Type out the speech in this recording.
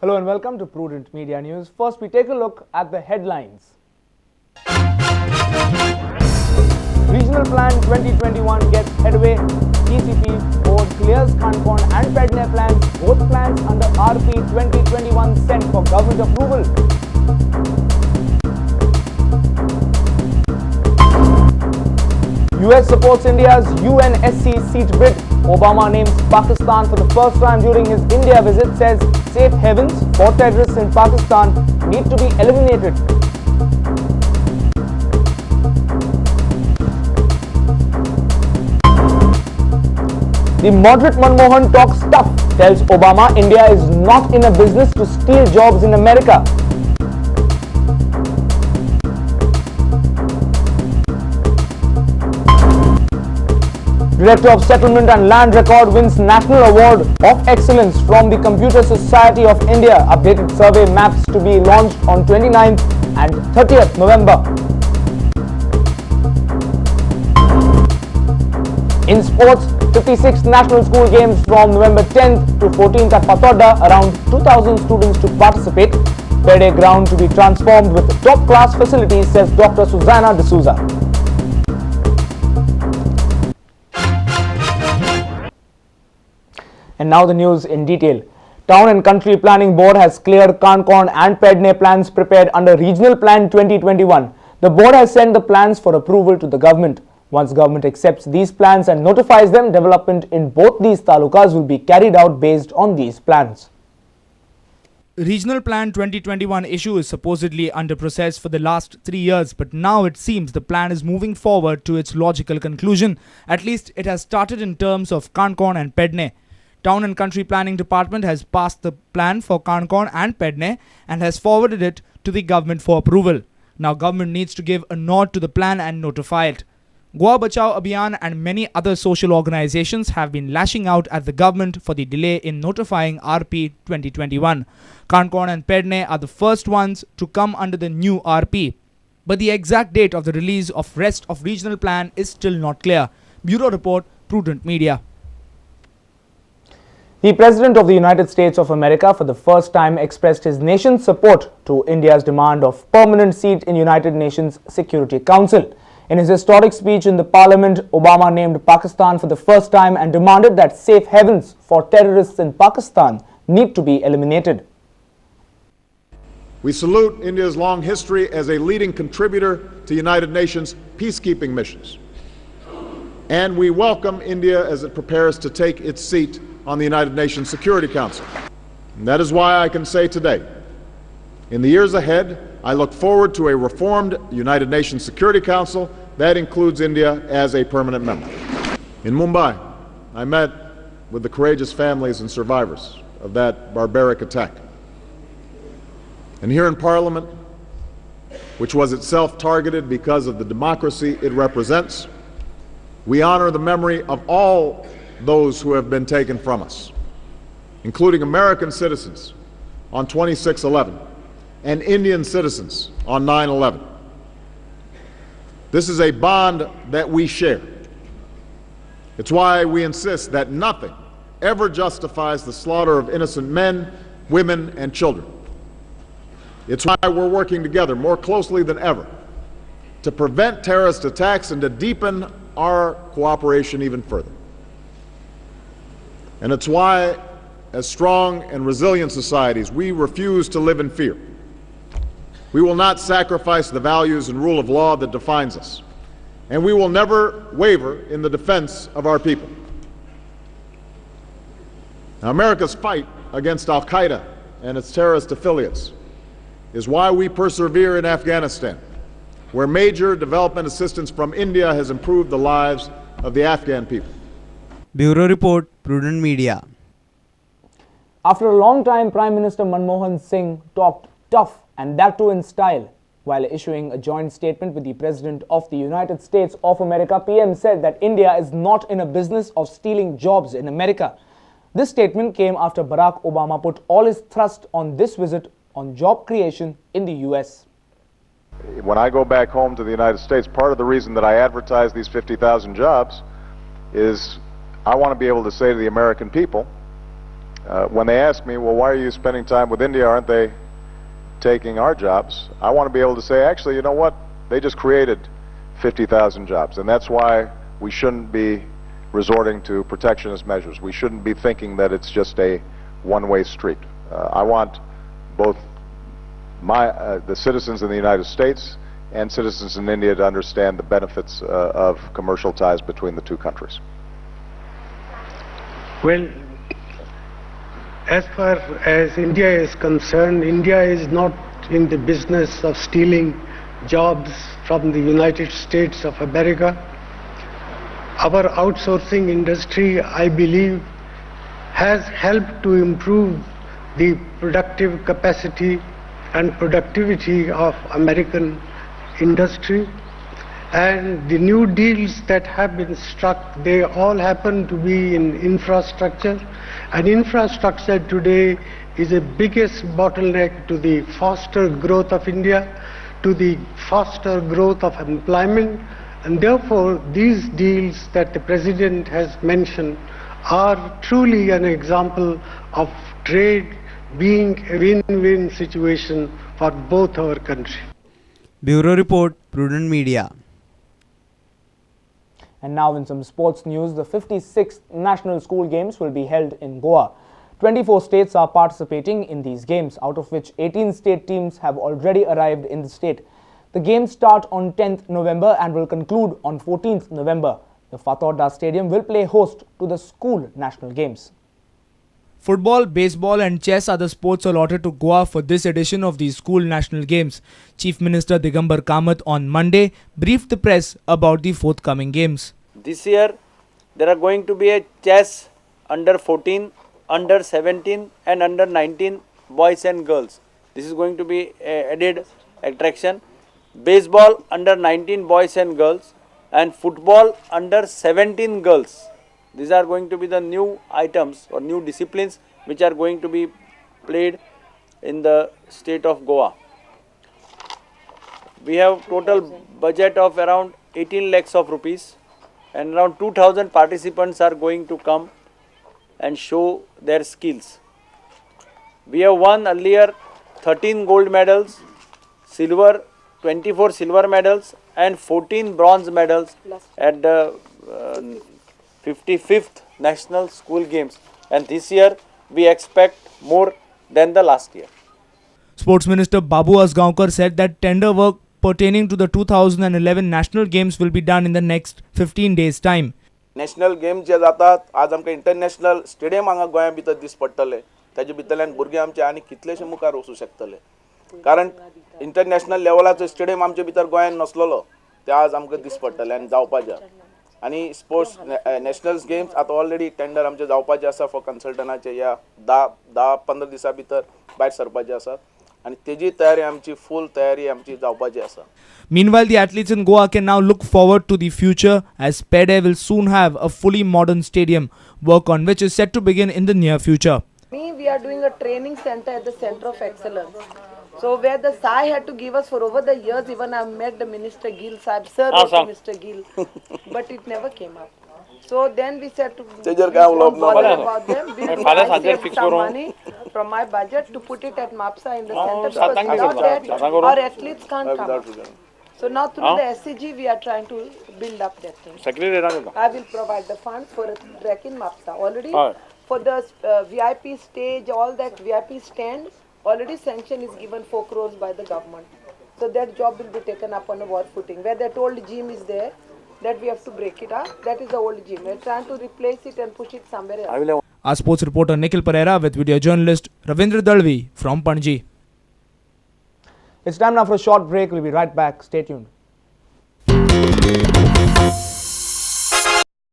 Hello and welcome to Prudent Media News. First, we take a look at the headlines. Regional Plan 2021 gets headway. TCP board clears Khankon and Pedne plans. Both plans under RP 2021 sent for government approval. US supports India's UNSC seat bid. Obama names Pakistan for the first time during his India visit, says safe havens for terrorists in Pakistan need to be eliminated. The moderate Manmohan talks tough, tells Obama India is not in a business to steal jobs in America. Director of Settlement and Land Record wins National Award of Excellence from the Computer Society of India. Updated survey maps to be launched on 29th and 30th November. In sports, 56 National School Games from November 10th to 14th at Patoda. Around 2,000 students to participate. Pede ground to be transformed with top-class facilities, says Dr. Susanna D'Souza. And now the news in detail. Town and Country Planning Board has cleared Khankon and Pedne plans prepared under Regional Plan 2021. The board has sent the plans for approval to the government. Once government accepts these plans and notifies them, development in both these talukas will be carried out based on these plans. Regional Plan 2021 issue is supposedly under process for the last 3 years, but now it seems the plan is moving forward to its logical conclusion. At least it has started in terms of Khankon and Pedne. Town and Country Planning Department has passed the plan for Khankon and Pedne and has forwarded it to the government for approval. Now government needs to give a nod to the plan and notify it. Goa Bachao Abhiyan and many other social organizations have been lashing out at the government for the delay in notifying RP 2021. Khankon and Pedne are the first ones to come under the new RP. But the exact date of the release of rest of regional plan is still not clear. Bureau Report, Prudent Media. The President of the United States of America for the first time expressed his nation's support to India's demand of permanent seat in United Nations Security Council. In his historic speech in the Parliament, Obama named Pakistan for the first time and demanded that safe havens for terrorists in Pakistan need to be eliminated. We salute India's long history as a leading contributor to United Nations peacekeeping missions. And we welcome India as it prepares to take its seat on the United Nations Security Council. And that is why I can say today, in the years ahead, I look forward to a reformed United Nations Security Council that includes India as a permanent member. In Mumbai, I met with the courageous families and survivors of that barbaric attack. And here in Parliament, which was itself targeted because of the democracy it represents, we honor the memory of all those who have been taken from us, including American citizens on 26/11 and Indian citizens on 9/11. This is a bond that we share. It's why we insist that nothing ever justifies the slaughter of innocent men, women, and children. It's why we're working together more closely than ever to prevent terrorist attacks and to deepen our cooperation even further. And it's why, as strong and resilient societies, we refuse to live in fear. We will not sacrifice the values and rule of law that defines us. And we will never waver in the defense of our people. Now, America's fight against Al-Qaeda and its terrorist affiliates is why we persevere in Afghanistan, where major development assistance from India has improved the lives of the Afghan people. Bureau Report, Prudent Media. After a long time, Prime Minister Manmohan Singh talked tough, and that too in style. While issuing a joint statement with the President of the United States of America, PM said that India is not in a business of stealing jobs in America. This statement came after Barack Obama put all his thrust on this visit on job creation in the US. When I go back home to the United States, part of the reason that I advertise these 50,000 jobs is I want to be able to say to the American people, when they ask me, well, why are you spending time with India? Aren't they taking our jobs? I want to be able to say, actually, you know what? They just created 50,000 jobs, and that's why we shouldn't be resorting to protectionist measures. We shouldn't be thinking that it's just a one-way street. I want both the citizens in the United States and citizens in India to understand the benefits of commercial ties between the two countries. Well, as far as India is concerned, India is not in the business of stealing jobs from the United States of America. Our outsourcing industry, I believe, has helped to improve the productive capacity and productivity of American industry. And the new deals that have been struck, they all happen to be in infrastructure. And infrastructure today is the biggest bottleneck to the faster growth of India, to the faster growth of employment. And therefore, these deals that the President has mentioned are truly an example of trade being a win-win situation for both our countries. Bureau Report, Prudent Media. And now in some sports news, the 56th National School Games will be held in Goa. 24 states are participating in these games, out of which 18 state teams have already arrived in the state. The games start on 10th November and will conclude on 14th November. The Fatorda Stadium will play host to the school national games. Football, baseball and chess are the sports allotted to Goa for this edition of the School National Games. Chief Minister Digambar Kamath on Monday briefed the press about the forthcoming games. This year there are going to be a chess under 14, under 17 and under 19 boys and girls. This is going to be an added attraction. Baseball under 19 boys and girls and football under 17 girls. These are going to be the new items or new disciplines which are going to be played in the state of Goa. We have total budget of around 18 lakhs of rupees and around 2000 participants are going to come and show their skills. We have won earlier 13 gold medals, 24 silver medals and 14 bronze medals at the 55th National School Games, and this year we expect more than the last year. Sports Minister Babu Asgaonkar said that tender work pertaining to the 2011 National Games will be done in the next 15 days' time. National Games जे जातात आज आमकां international stadium हांगा गोंया भितर this पडटले ताजे भितरल्यान भुरगे आमचे आनी कितलेशे मुखार वचूं शकतले कारण इंटरनॅशनल लेवलाचो स्टेडियम आमचे भितर गोंयान नसलोलो ते आज आमकां दिस पडटले आनी जावपाचे आनी स्पोर्ट्स नॅशनल गेम्स आतां ऑलरेडी टेंडर आमचे जावपाचे आसा फॉर कन्सल्टनाचे या 10-15 दिसां भितर भायर सरपाचे आसा आणि तेजी तयारी आमची फुल तयारी आमची जावपाची आसा. Meanwhile, the athletes in Goa can now look forward to the future as PEDE will soon have a fully modern stadium, work on which is set to begin in the near future. We are doing a training center at the Center of Excellence. So where the Sai had to give us for over the years, even I met the Minister Gill Saib, Sir wrote to Mr. Gill, but it never came up. So then we said to bother about them. I saved some money from my budget to put it at MAPSA in the center because without that our athletes can't come. So now through the SCG we are trying to build up that thing. I will provide the funds for a track in MAPSA. Already for the VIP stage, all that VIP stand, already sanction is given 4 crores by the government. So that job will be taken up on a war footing. Where that old gym is there, that we have to break it up. That is the old gym. We are trying to replace it and push it somewhere else. Our sports reporter Nikhil Pereira with video journalist Ravindra Dalvi from Panji. It's time now for a short break. We'll be right back. Stay tuned.